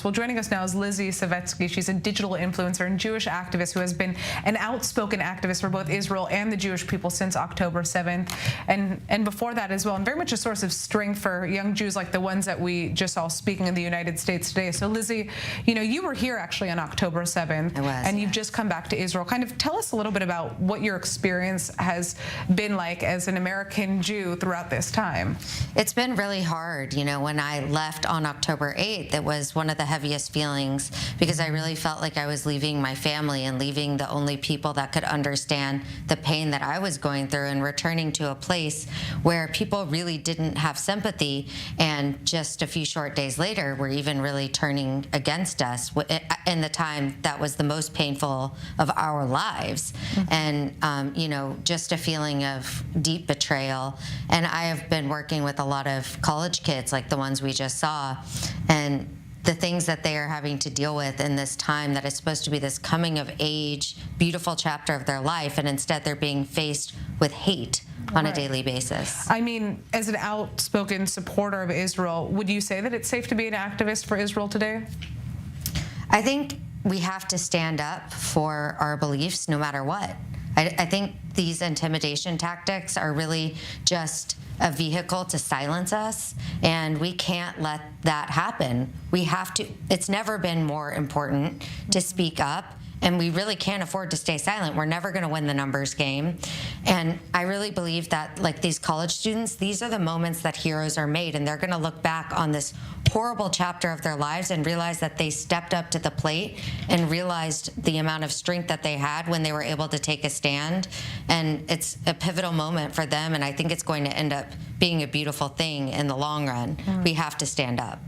Well, joining us now is Lizzy Savetsky. She's a digital influencer and Jewish activist who has been an outspoken activist for both Israel and the Jewish people since October 7th, and before that as well, and very much a source of strength for young Jews like the ones that we just saw speaking in the United States today. So, Lizzy, you were here actually on October 7th, and you've just come back to Israel. Kind of tell us a little bit about what your experience has been like as an American Jew throughout this time. It's been really hard. When I left on October 8th, it was one of the heaviest feelings because I really felt like I was leaving my family and leaving the only people that could understand the pain that I was going through and returning to a place where people really didn't have sympathy, and just a few short days later were even really turning against us in the time that was the most painful of our lives. And just a feeling of deep betrayal. And I have been working with a lot of college kids like the ones we just saw, and the things that they are having to deal with in this time that is supposed to be this coming of age, beautiful chapter of their life, and instead they're being faced with hate on a daily basis. I mean, as an outspoken supporter of Israel, would you say that it's safe to be an activist for Israel today? I think we have to stand up for our beliefs no matter what. I think these intimidation tactics are really just a vehicle to silence us, and we can't let that happen. We have to. It's never been more important to speak up, and we really can't afford to stay silent. We're never going to win the numbers game. And I really believe that, like these college students, these are the moments that heroes are made, and they're going to look back on this horrible chapter of their lives and realize that they stepped up to the plate and realized the amount of strength that they had when they were able to take a stand. And it's a pivotal moment for them, and I think it's going to end up being a beautiful thing in the long run. We have to stand up.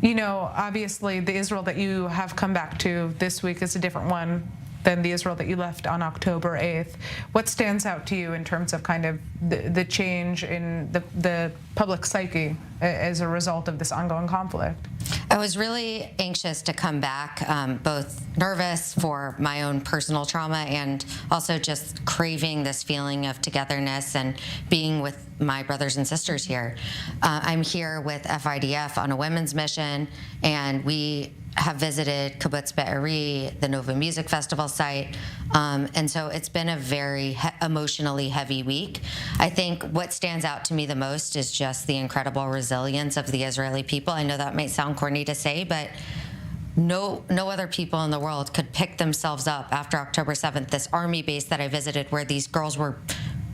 Obviously, the Israel that you have come back to this week is a different one than the Israel that you left on October 8th. What stands out to you in terms of kind of the change in the public psyche as a result of this ongoing conflict? I was really anxious to come back, both nervous for my own personal trauma and also just craving this feeling of togetherness and being with my brothers and sisters here. I'm here with FIDF on a women's mission, and we have visited Kibbutz Be'eri, the Nova Music Festival site, and so it's been a very emotionally heavy week. I think what stands out to me the most is just the incredible resilience of the Israeli people. I know that might sound corny to say, but no other people in the world could pick themselves up after October 7th, this army base that I visited where these girls were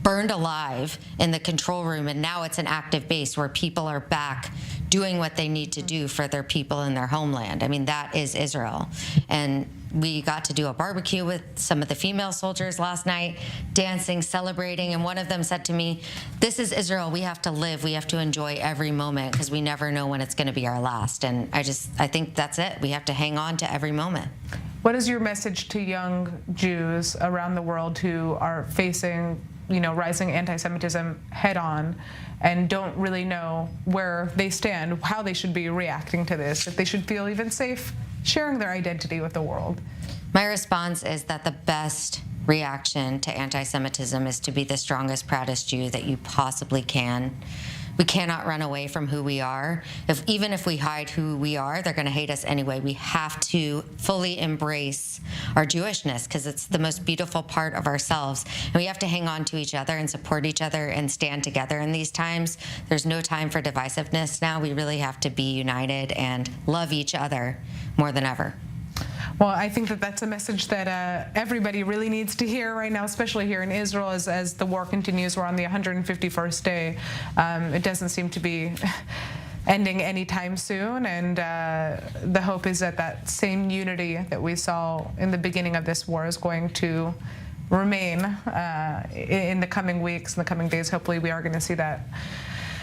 burned alive in the control room, and now it's an active base where people are back doing what they need to do for their people in their homeland. I mean, that is Israel. And we got to do a barbecue with some of the female soldiers last night, dancing, celebrating, and one of them said to me, "This is Israel. We have to live. We have to enjoy every moment because we never know when it's going to be our last." And I think that's it. We have to hang on to every moment. What is your message to young Jews around the world who are facing rising anti-Semitism head-on and don't really know where they stand, how they should be reacting to this, if they should feel even safe sharing their identity with the world? My response is that the best reaction to anti-Semitism is to be the strongest, proudest Jew that you possibly can. We cannot run away from who we are. Even if we hide who we are, they're going to hate us anyway. We have to fully embrace our Jewishness because it's the most beautiful part of ourselves. And we have to hang on to each other and support each other and stand together in these times. There's no time for divisiveness now. We really have to be united and love each other more than ever. Well, I think that that's a message that everybody really needs to hear right now, especially here in Israel as the war continues. We're on the 151st day. It doesn't seem to be ending anytime soon, and the hope is that that same unity that we saw in the beginning of this war is going to remain in the coming weeks, in the coming days. Hopefully we are going to see that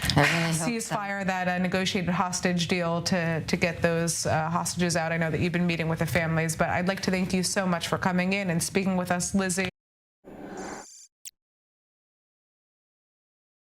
ceasefire, so. That negotiated hostage deal to get those hostages out. I know that you've been meeting with the families, but I'd like to thank you so much for coming in and speaking with us, Lizzy.